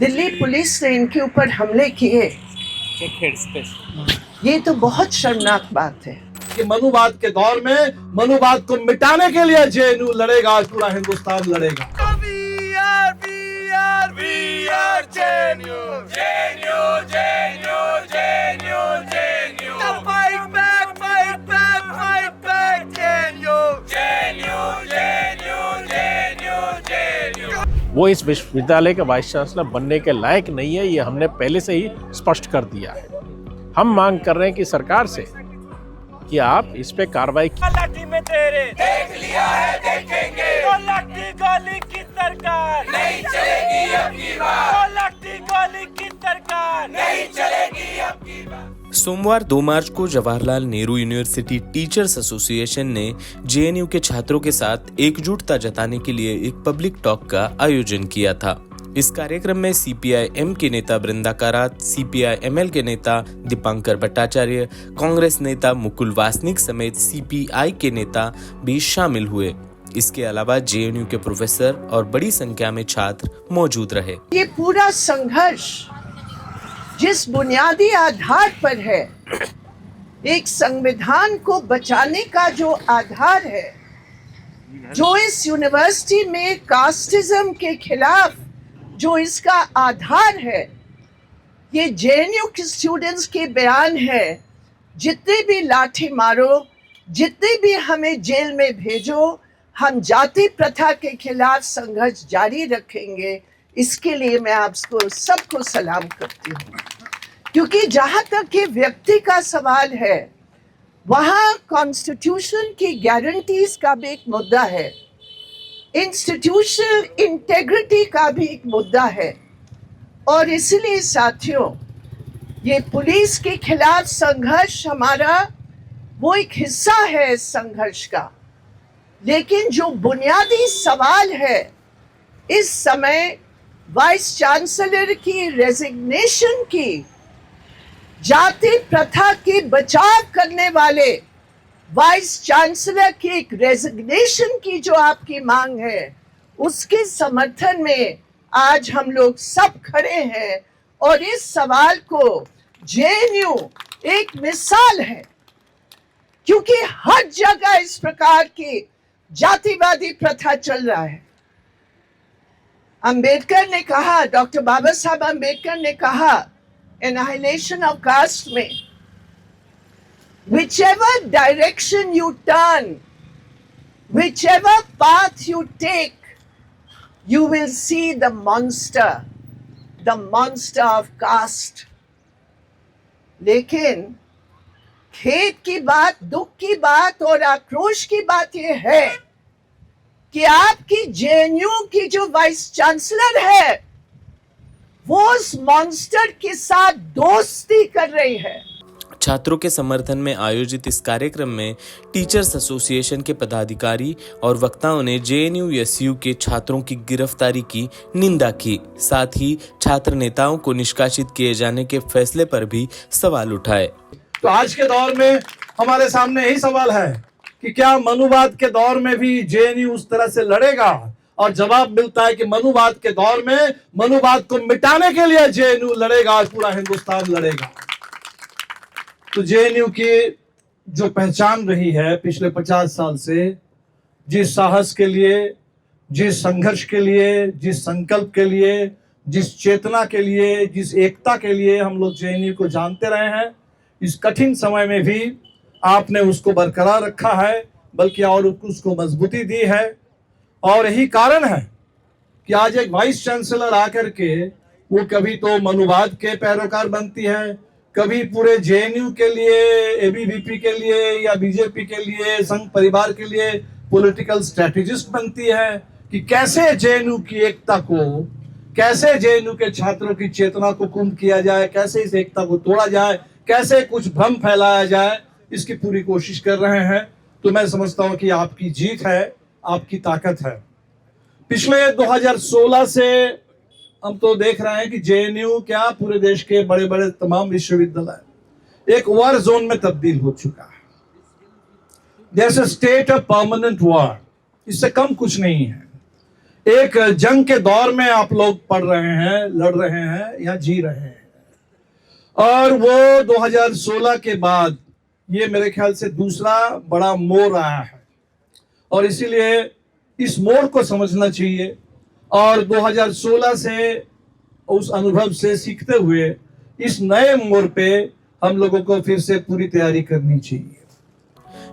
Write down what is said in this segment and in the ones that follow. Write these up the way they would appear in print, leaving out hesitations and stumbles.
Delhi police ने इनके ऊपर हमले किए, ये तो बहुत शर्मनाक बात है कि मनुवाद के दौर में मनुवाद को मिटाने के लिए जेएनयू लड़ेगा, आज पूरा हिंदुस्तान लड़ेगा। वो इस विश्वविद्यालय के वाइस चांसलर बनने के लायक नहीं है, ये हमने पहले से ही स्पष्ट कर दिया है। हम मांग कर रहे हैं कि सरकार से कि आप इस पे कार्रवाई लाठी में तेरे देख लिया है, देखेंगे तो लाठी गोली की सरकार नहीं चलेगी अब की बार, तो लाठी गोली की सरकार नहीं चलेगी अब की बार। सोमवार 2 मार्च को Jawaharlal Nehru university teachers association ने जेएनयू के छात्रों के साथ एकजुटता जताने के लिए एक पब्लिक टॉक का आयोजन किया था। इस कार्यक्रम में सीपीआई-एम के नेता बृंदा कारात, सीपीआई-एमएल के नेता दीपांकर भट्टाचार्य, कांग्रेस नेता मुकुल वासनिक समेत सीपीआई के नेता भी शामिल हुए। इसके अलावा जेएनयू के प्रोफेसर और बड़ी संख्या में छात्र मौजूद रहे। ये पूरा संघर्ष जिस बुनियादी आधार पर है, एक संविधान को बचाने का जो आधार है, जो इस यूनिवर्सिटी में कास्टिज्म के खिलाफ जो इसका आधार है, ये जेएनयू के स्टूडेंट्स के बयान है। जितने भी लाठी मारो, जितने भी हमें जेल में भेजो, हम जाति प्रथा के खिलाफ संघर्ष जारी रखेंगे। इसके लिए मैं आपको सबको सलाम करती हूँ, क्योंकि जहाँ तक ये व्यक्ति का सवाल है, वहाँ कॉन्स्टिट्यूशन की गारंटीज का भी एक मुद्दा है, इंस्टीट्यूशनल इंटेग्रिटी का भी एक मुद्दा है। और इसलिए साथियों, ये पुलिस के खिलाफ संघर्ष हमारा वो एक हिस्सा है इस संघर्ष का। लेकिन जो बुनियादी सवाल है इस समय, वाइस चांसलर की रेजिग्नेशन की, जाति प्रथा के बचाव करने वाले वाइस चांसलर की एक रेजिग्नेशन की जो आपकी मांग है, उसके समर्थन में आज हम लोग सब खड़े हैं। और इस सवाल को जेएनयू एक मिसाल है, क्योंकि हर जगह इस प्रकार की जातिवादी प्रथा चल रहा है। अंबेडकर ने कहा, डॉक्टर बाबा साहब अंबेडकर ने कहा एनाहिलेशन ऑफ कास्ट में, whichever direction you turn, whichever path you take, you will see the monster of caste. लेकिन खेद की बात, दुख की बात और आक्रोश की बात यह है कि आपकी जेएनयू की जो वाइस चांसलर है, वो उस मॉन्स्टर के साथ दोस्ती कर रही है। छात्रों के समर्थन में आयोजित इस कार्यक्रम में टीचर्स एसोसिएशन के पदाधिकारी और वक्ताओं ने जेएनयू-एसयू के छात्रों की गिरफ्तारी की निंदा की। साथ ही छात्र नेताओं को निष्कासित किए जाने के फैसले पर भी सवाल उठाए। तो आज के दौर में हमारे सामने यही सवाल है कि क्या मनुवाद के दौर में भी जेएनयू उस तरह से लड़ेगा? और जवाब मिलता है कि मनुवाद के दौर में मनुवाद को मिटाने के लिए जेएनयू लड़ेगा, आज पूरा हिंदुस्तान लड़ेगा। तो जेएनयू की जो पहचान रही है पिछले 50 साल से, जिस साहस के लिए, जिस संघर्ष के लिए, जिस संकल्प के लिए, जिस चेतना के लिए, जिस एकता के लिए हम लोग जेएनयू को जानते रहे हैं, इस कठिन समय में भी आपने उसको बरकरार रखा है, बल्कि और उसको मजबूती दी है। और यही कारण है कि आज एक वाइस चांसलर आकर के वो कभी तो मनुवाद के पैरोकार बनती है, कभी पूरे जेएनयू के लिए, एबीवीपी के लिए या बीजेपी के लिए, संघ परिवार के लिए पॉलिटिकल स्ट्रेटेजिस्ट बनती है कि कैसे जेएनयू की एकता को, कैसे जेएनयू के छात्रों की चेतना को कुंभ किया जाए, कैसे इस एकता को तोड़ा जाए, कैसे कुछ भ्रम फैलाया जाए, इसकी पूरी कोशिश कर रहे हैं। तो मैं समझता हूं कि आपकी जीत है, आपकी ताकत है। पिछले 2016 से हम तो देख रहे हैं कि जेएनयू क्या पूरे देश के बड़े बड़े तमाम विश्वविद्यालय एक वॉर जोन में तब्दील हो चुका है। जैसे स्टेट ऑफ परमानेंट वॉर, इससे कम कुछ नहीं है। एक जंग के दौर में आप लोग पढ़ रहे हैं, लड़ रहे हैं या जी रहे हैं। और वो 2016 के बाद ये मेरे ख्याल से दूसरा बड़ा मोड़ आया है और इसीलिए इस मोड़ को समझना चाहिए और 2016 से उस अनुभव से सीखते हुए इस नए मोड़ पे हम लोगों को फिर से पूरी तैयारी करनी चाहिए।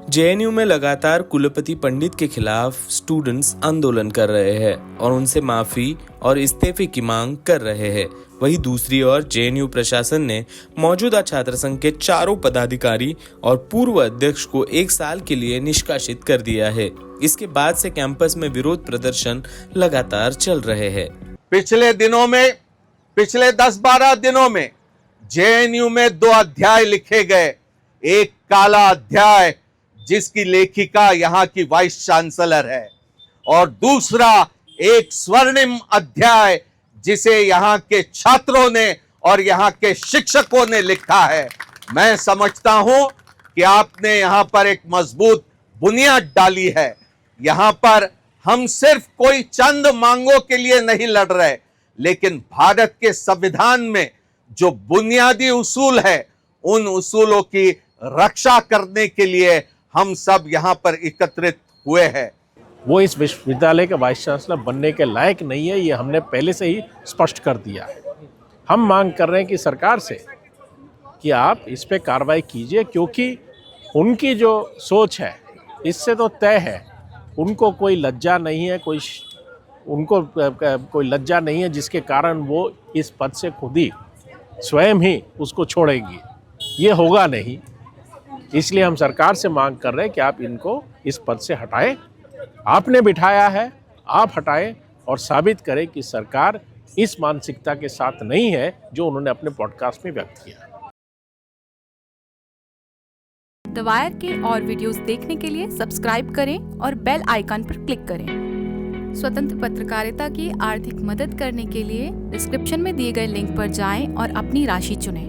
जेएनयू में लगातार कुलपति पंडित के खिलाफ स्टूडेंट्स आंदोलन कर रहे हैं और उनसे माफी और इस्तीफे की मांग कर रहे हैं। वहीं दूसरी ओर जेएनयू प्रशासन ने मौजूदा छात्र संघ के 4 पदाधिकारी और पूर्व अध्यक्ष को 1 साल के लिए निष्कासित कर दिया है। इसके बाद से कैंपस में विरोध प्रदर्शन लगातार चल रहे हैं। पिछले 10-12 दिनों में जेएनयू में 2 अध्याय लिखे गए। एक काला अध्याय जिसकी लेखिका यहाँ की वाइस चांसलर है और दूसरा एक स्वर्णिम अध्याय जिसे यहाँ के छात्रों ने और यहाँ के शिक्षकों ने लिखा है। मैं समझता हूं कि आपने यहाँ पर एक मजबूत बुनियाद डाली है। यहाँ पर हम सिर्फ कोई चंद मांगों के लिए नहीं लड़ रहे, लेकिन भारत के संविधान में जो बुनियादी उसूल है उन उसूलों की रक्षा करने के लिए हम सब यहाँ पर एकत्रित हुए हैं। वो इस विश्वविद्यालय के वाइस चांसलर बनने के लायक नहीं है, ये हमने पहले से ही स्पष्ट कर दिया है। हम मांग कर रहे हैं कि सरकार से कि आप इस पे कार्रवाई कीजिए, क्योंकि उनकी जो सोच है इससे तो तय है, उनको कोई लज्जा नहीं है, कोई लज्जा नहीं है जिसके कारण वो इस पद से खुद ही स्वयं ही उसको छोड़ेंगी। ये होगा नहीं, इसलिए हम सरकार से मांग कर रहे हैं कि आप इनको इस पद से हटाएं। आपने बिठाया है, आप हटाएं और साबित करें कि सरकार इस मानसिकता के साथ नहीं है जो उन्होंने अपने पॉडकास्ट में व्यक्त किया। द वायर के और वीडियोस देखने के लिए सब्सक्राइब करें और बेल आइकन पर क्लिक करें। स्वतंत्र पत्रकारिता की आर्थिक मदद करने के लिए डिस्क्रिप्शन में दिए गए लिंक पर जाएं और अपनी राशि चुनें।